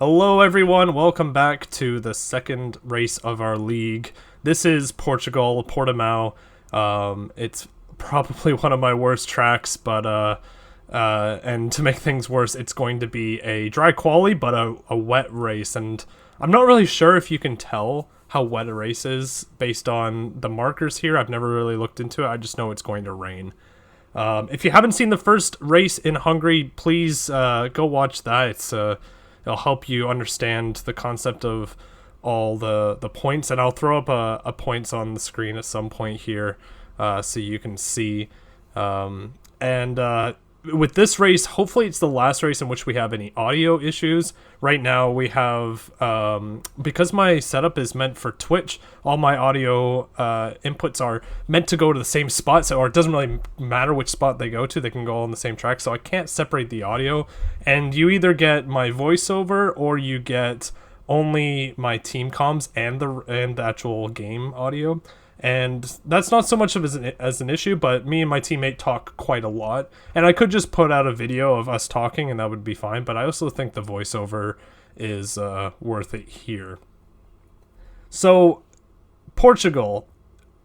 Hello everyone, welcome back to the second race of our league. This is Portugal, Portimao. It's probably one of my worst tracks, but and to make things worse, it's going to be a dry quali, but a wet race. And I'm not really sure if you can tell how wet a race is based on the markers here. I've never really looked into it. I just know it's going to rain. If you haven't seen the first race in Hungary, please go watch that. It'll help you understand the concept of all the points, and I'll throw up a points on the screen at some point here so you can see. With this race, hopefully it's the last race in which we have any audio issues. Right now we have, because my setup is meant for Twitch, all my audio inputs are meant to go to the same spot, or it doesn't really matter which spot they go to, they can go all on the same track, so I can't separate the audio. And you either get my voiceover or you get only my team comms and the actual game audio. And that's not so much of as an issue, but me and my teammate talk quite a lot. And I could just put out a video of us talking and that would be fine, but I also think the voiceover is worth it here. So, Portugal.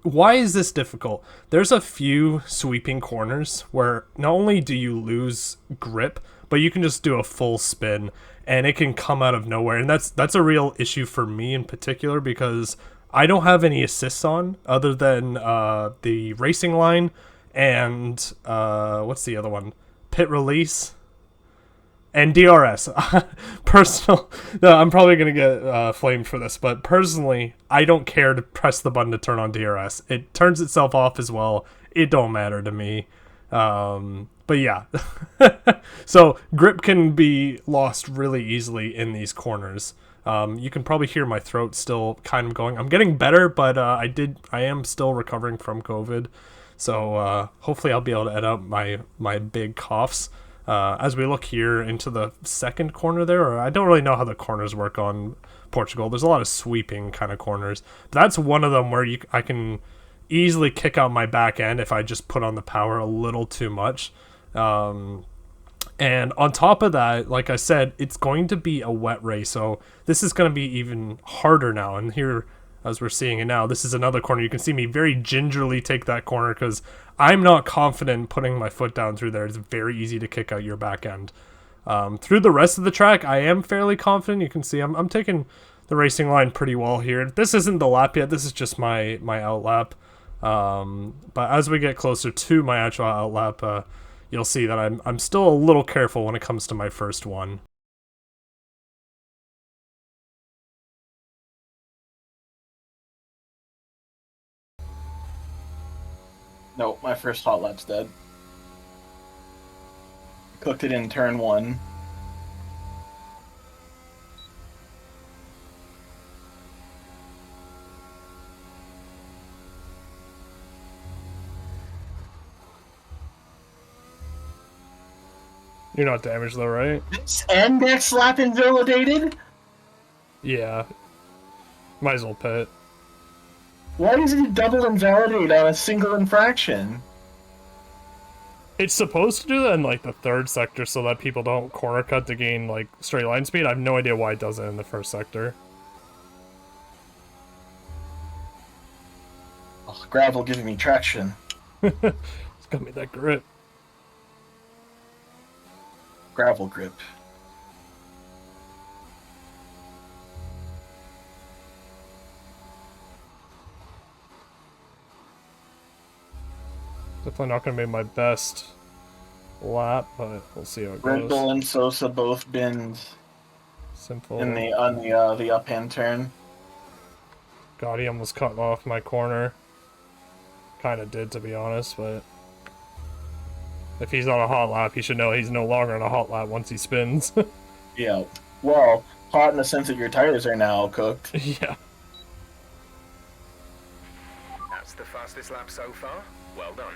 Why is this difficult? There's a few sweeping corners where not only do you lose grip, but you can just do a full spin and it can come out of nowhere. And that's a real issue for me in particular because I don't have any assists on other than the racing line and what's the other one? Pit release and DRS. Personal. No, I'm probably gonna get flamed for this, but personally, I don't care to press the button to turn on DRS. It turns itself off as well. It don't matter to me. But yeah, so grip can be lost really easily in these corners. You can probably hear my throat still kind of going. I'm getting better, but I am still recovering from COVID. So hopefully I'll be able to edit out my big coughs. As we look here into the second corner there, or I don't really know how the corners work on Portugal. There's a lot of sweeping kind of corners. But that's one of them where I can easily kick out my back end if I just put on the power a little too much. And on top of that, like I said, it's going to be a wet race, so this is going to be even harder now. And here, as we're seeing it now, this is another corner. You can see me very gingerly take that corner because I'm not confident putting my foot down through there. It's very easy to kick out your back end. Through the rest of the track, I am fairly confident. You can see I'm taking the racing line pretty well here. This isn't the lap yet. This is just my out lap. But as we get closer to my actual out lap, you'll see that I'm still a little careful when it comes to my first one. Nope, my first hot lap's dead. Cooked it in turn one. You're not damaged though, right? And next lap invalidated? Yeah. Might as well pit. Why does it double invalidate on a single infraction? It's supposed to do that in like the third sector so that people don't corner cut to gain like straight line speed. I have no idea why it does it in the first sector. Oh, gravel giving me traction. It's got me that grip. Gravel grip. Definitely not going to be my best lap, but we'll see how it goes. Brindle and Sosa both binned Sinfull. in the up-hand turn. God, he almost cut off my corner. Kind of did, to be honest, but if he's on a hot lap, he should know he's no longer on a hot lap once he spins. Yeah. Well, hot in the sense that your tires are now cooked. Yeah. That's the fastest lap so far. Well done.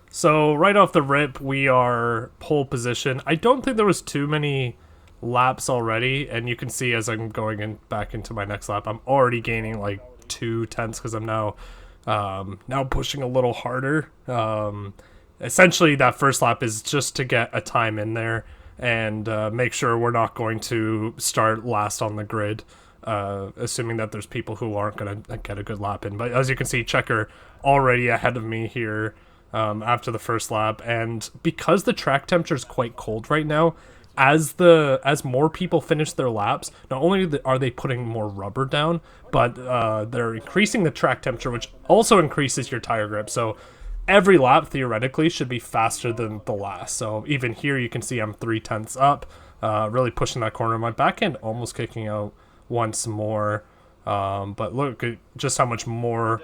So right off the rip, we are pole position. I don't think there was too many laps already, and you can see as I'm going back into my next lap, I'm already gaining like 2/10 because I'm now pushing a little harder. Essentially, that first lap is just to get a time in there. and make sure we're not going to start last on the grid, assuming that there's people who aren't going to get a good lap in. But as you can see, Checker already ahead of me here after the first lap, and because the track temperature is quite cold right now, as more people finish their laps, not only are they putting more rubber down, but they're increasing the track temperature, which also increases your tire grip. So every lap theoretically should be faster than the last. So even here you can see I'm 0.3 up, really pushing that corner. My back end almost kicking out once more, but look at just how much more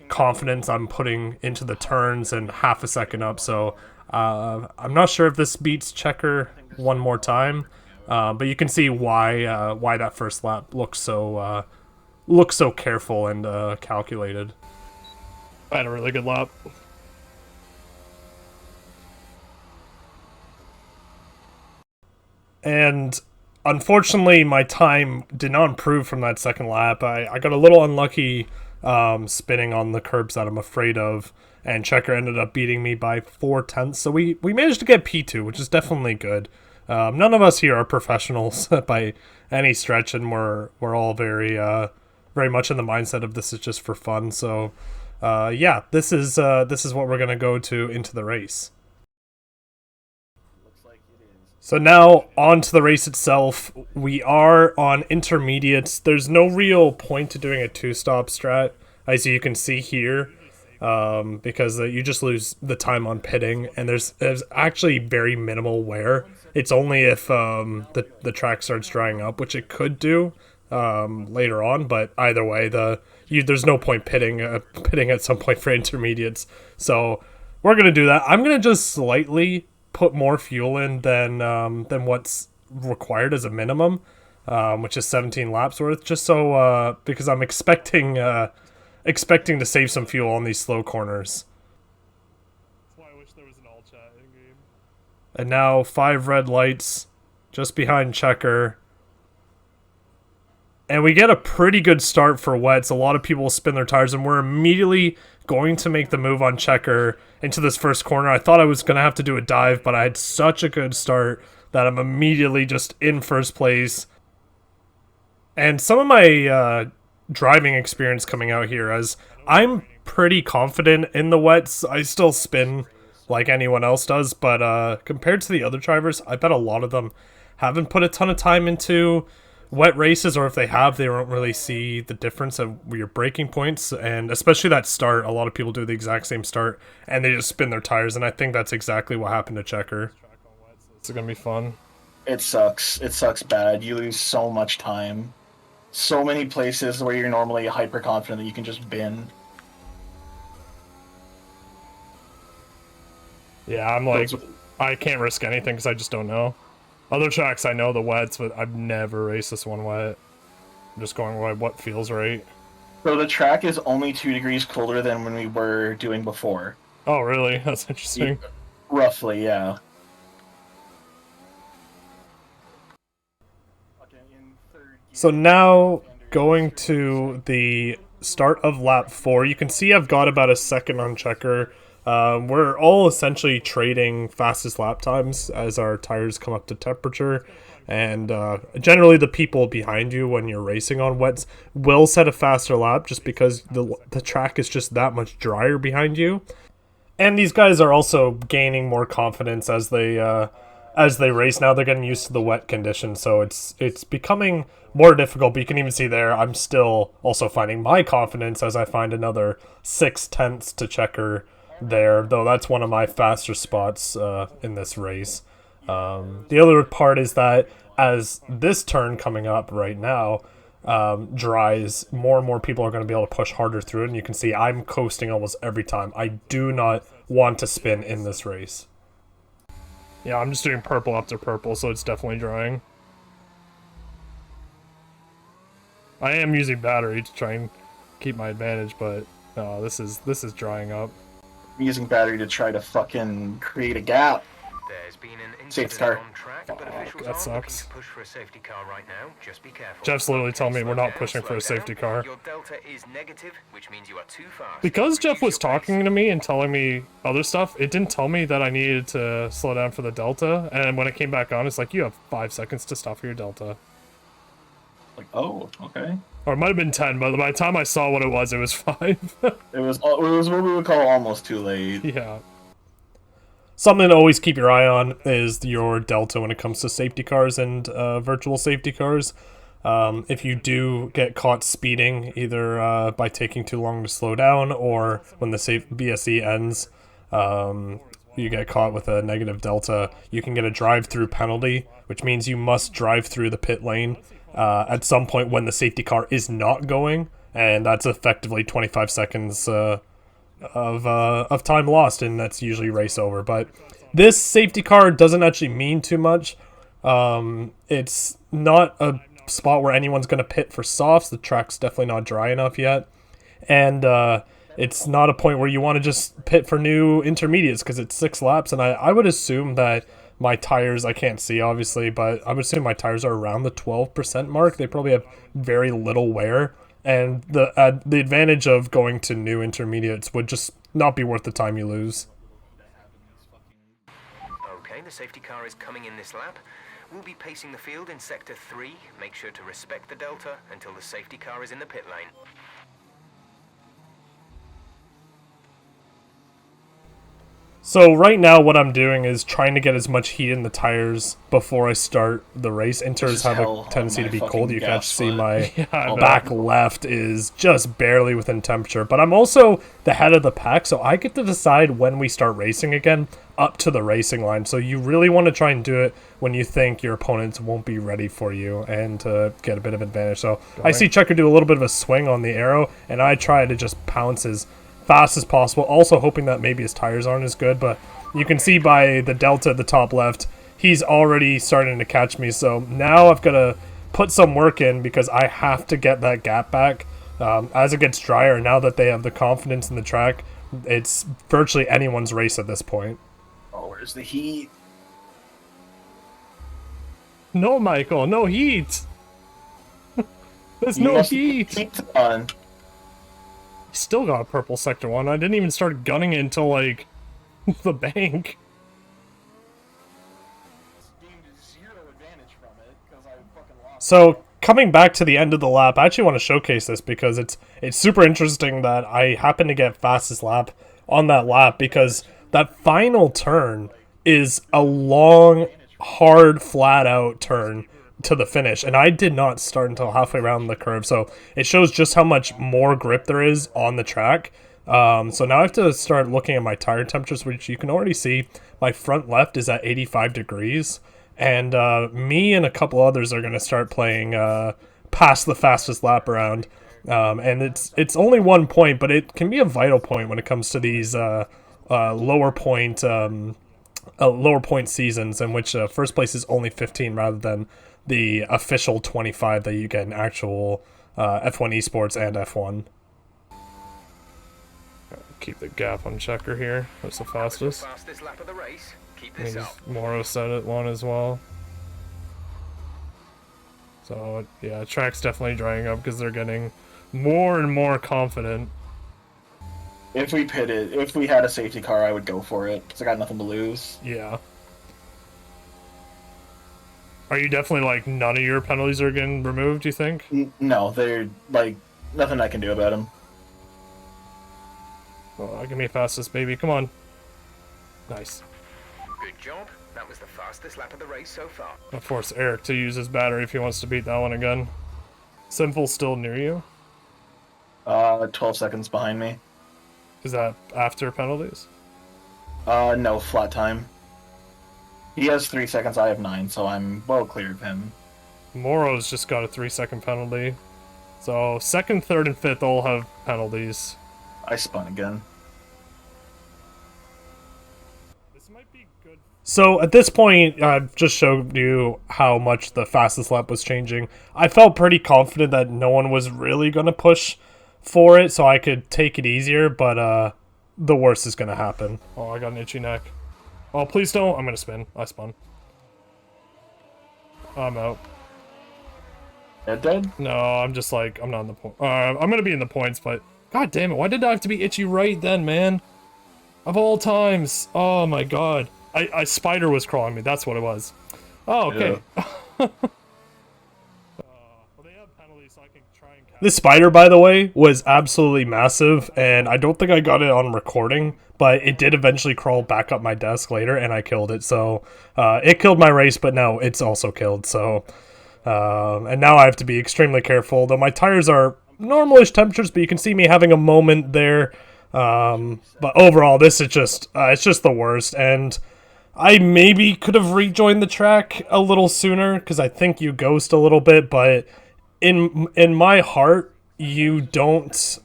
confidence I'm putting into the turns and half a second up. So I'm not sure if this beats Checker one more time, but you can see why that first lap looks so careful and calculated. I had a really good lap. And unfortunately, my time did not improve from that second lap. I got a little unlucky spinning on the curbs that I'm afraid of, and Checker ended up beating me by 0.4. So we managed to get P2, which is definitely good. None of us here are professionals by any stretch, and we're all very much in the mindset of this is just for fun. So yeah, this is what we're gonna go to into the race. So now on to the race itself. We are on intermediates. There's no real point to doing a two-stop strat, as you can see here, because you just lose the time on pitting, and there's actually very minimal wear. It's only if the track starts drying up, which it could do later on, but either way, there's no point pitting at some point for intermediates. So we're gonna do that. I'm gonna just slightly put more fuel in than what's required as a minimum, which is 17 laps worth, just so because I'm expecting to save some fuel on these slow corners. That's why I wish there was an all chat in game. And now 5 red lights just behind Checker. And we get a pretty good start for wets. A lot of people spin their tires, and we're immediately going to make the move on Checker into this first corner. I thought I was going to have to do a dive, but I had such a good start that I'm immediately just in first place. And some of my driving experience coming out here, as I'm pretty confident in the wets. I still spin like anyone else does, but compared to the other drivers, I bet a lot of them haven't put a ton of time into wet races, or if they have, they don't really see the difference of your braking points, and especially that start. A lot of people do the exact same start and they just spin their tires, and I think that's exactly what happened to Checker. It's gonna be fun. It sucks. It sucks bad. You lose so much time. So many places where you're normally hyper confident that you can just bin. Yeah, I'm like, I can't risk anything because I just don't know. Other tracks I know the wets, but I've never raced this one wet. I'm just going by what feels right. So the track is only 2 degrees colder than when we were doing before. Oh, really? That's interesting. Roughly, yeah. So now going to the start of lap 4, you can see I've got about a second on Checker. We're all essentially trading fastest lap times as our tires come up to temperature, and generally the people behind you when you're racing on wets will set a faster lap just because the track is just that much drier behind you. And these guys are also gaining more confidence as they race. Now they're getting used to the wet conditions, so it's becoming more difficult. But you can even see there, I'm still also finding my confidence as I find another 0.6 to Checker there, though that's one of my faster spots in this race. The other part is that as this turn coming up right now dries, more and more people are going to be able to push harder through it, and you can see I'm coasting almost every time. I do not want to spin in this race. Yeah, I'm just doing purple up to purple, so it's definitely drying. I am using battery to try and keep my advantage, but no, this is drying up. I'm using battery to try to fucking create a gap. There's been an Safety incident car. on track, but officials that aren't sucks. looking to push for a safety car right now. Just be careful. Jeff's literally telling me Okay, we're slow not down, pushing for slow a safety down. car. Your delta is negative, which means you are too fast. Because Jeff Reduce was your talking pace. to me and telling me other stuff, it didn't tell me that I needed to slow down for the delta. And when it came back on, it's like, you have 5 seconds to stop for your delta. Like, oh, okay. Or it might have been 10, but by the time I saw what it was 5. It was what we would call almost too late. Yeah. Something to always keep your eye on is your delta when it comes to safety cars and virtual safety cars. If you do get caught speeding, either by taking too long to slow down or when the BSE ends, you get caught with a negative delta, you can get a drive-through penalty, which means you must drive through the pit lane at some point when the safety car is not going, and that's effectively 25 seconds of time lost, and that's usually race over. But this safety car doesn't actually mean too much. It's not a spot where anyone's going to pit for softs. The track's definitely not dry enough yet, and it's not a point where you want to just pit for new intermediates because it's 6 laps, and I would assume that my tires, I can't see obviously, but I would assume my tires are around the 12% mark. They probably have very little wear, and the advantage of going to new intermediates would just not be worth the time you lose. Okay, the safety car is coming in this lap. We'll be pacing the field in sector 3. Make sure to respect the delta until the safety car is in the pit lane. So right now what I'm doing is trying to get as much heat in the tires before I start the race. Inters have a tendency to be cold. You can actually see my back left is just barely within temperature. But I'm also the head of the pack, so I get to decide when we start racing again up to the racing line. So you really want to try and do it when you think your opponents won't be ready for you and to get a bit of advantage. So I see Checker do a little bit of a swing on the arrow, and I try to just pounce as fast as possible, also hoping that maybe his tires aren't as good. But you can see by the delta at the top left, he's already starting to catch me. So now I've got to put some work in because I have to get that gap back as it gets drier. Now that they have the confidence in the track, it's virtually anyone's race at this point. Oh, where's the heat? No, Michael, no heat. There's no heat. On. Still got a purple sector 1. I didn't even start gunning it until like the bank. So coming back to the end of the lap, I actually want to showcase this because it's super interesting that I happen to get fastest lap on that lap, because that final turn is a long, hard, flat out turn to the finish, and I did not start until halfway around the curve, so it shows just how much more grip there is on the track. So now I have to start looking at my tire temperatures, which you can already see my front left is at 85 degrees, and me and a couple others are going to start playing past the fastest lap around, and it's only 1 point, but it can be a vital point when it comes to these lower point seasons in which first place is only 15 rather than the official 25 that you get in actual F1 esports and F1. Keep the gap on Checker here. That's the fastest. Fastest lap of the race. Keep I this think up. Moro said it 1 as well. So yeah, track's definitely drying up because they're getting more and more confident. If we had a safety car, I would go for it because I got nothing to lose. Yeah. Are you definitely like none of your penalties are getting removed, do you think? No, they're like nothing I can do about them. Oh, give me fastest, baby. Come on. Nice. Good job. That was the fastest lap of the race so far. I'll force Eric to use his battery if he wants to beat that one again. Sinfull still near you? 12 seconds behind me. Is that after penalties? No, flat time. He has 3 seconds, I have 9, so I'm well clear of him. Moro's just got a 3-second penalty. So, second, third, and fifth all have penalties. I spun again. This might be good. So at this point, I've just showed you how much the fastest lap was changing. I felt pretty confident that no one was really going to push for it, so I could take it easier, but the worst is going to happen. Oh, I got an itchy neck. Oh, please don't. I'm gonna spin. I spun. I'm out. Dead? No, I'm just like, I'm not in the point. I'm gonna be in the points, but god damn it, why did I have to be itchy right then, man? Of all times. Oh my god. I spider was crawling me, that's what it was. Oh, okay. Yeah. Well, they have penalties, so I can try and catch. This spider, by the way, was absolutely massive, and I don't think I got it on recording, but it did eventually crawl back up my desk later, and I killed it. So it killed my race, but now it's also killed. So and now I have to be extremely careful. Though my tires are normalish temperatures, but you can see me having a moment there. But overall, this is just it's just the worst, and I maybe could have rejoined the track a little sooner because I think you ghost a little bit, but in my heart, you don't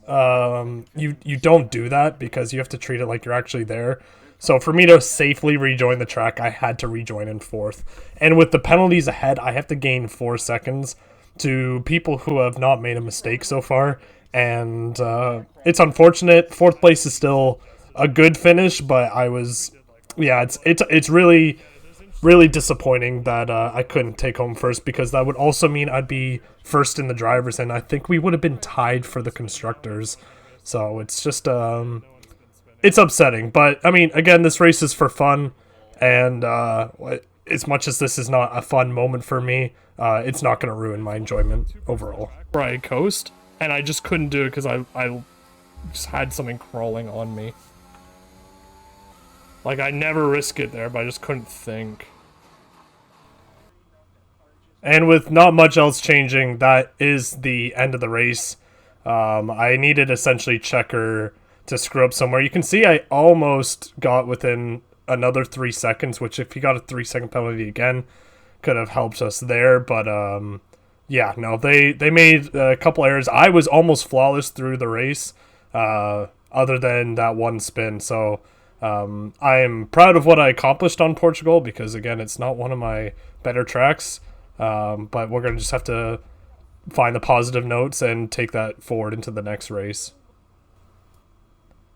you don't do that because you have to treat it like you're actually there. So for me to safely rejoin the track, I had to rejoin in 4th. And with the penalties ahead, I have to gain 4 seconds to people who have not made a mistake so far. And it's unfortunate. 4th place is still a good finish, but I was, yeah, it's really disappointing that I couldn't take home first, because that would also mean I'd be first in the drivers, and I think we would have been tied for the constructors. So it's just it's upsetting. But I mean, again, this race is for fun, and as much as this is not a fun moment for me, it's not going to ruin my enjoyment overall. Right, coast, and I just couldn't do it because I just had something crawling on me. Like, I never risk it there, but I just couldn't think. And with not much else changing, that is the end of the race. I needed essentially checker to screw up somewhere. You can see I almost got within another 3 seconds, which if he got a 3-second penalty again, could have helped us there. But yeah, no, they made a couple errors. I was almost flawless through the race, other than that one spin. So I am proud of what I accomplished on Portugal, because again, it's not one of my better tracks. But we're going to just have to find the positive notes and take that forward into the next race.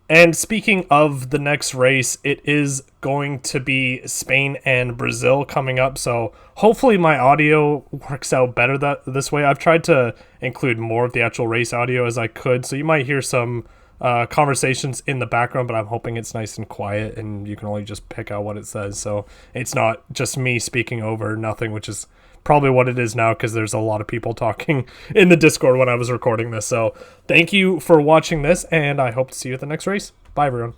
And speaking of the next race, it is going to be Spain and Brazil coming up. So hopefully my audio works out better this way. I've tried to include more of the actual race audio as I could. So you might hear some conversations in the background, but I'm hoping it's nice and quiet and you can only just pick out what it says. So it's not just me speaking over nothing, which is probably what it is now, because there's a lot of people talking in the Discord when I was recording this. So thank you for watching this, and I hope to see you at the next race. Bye, everyone.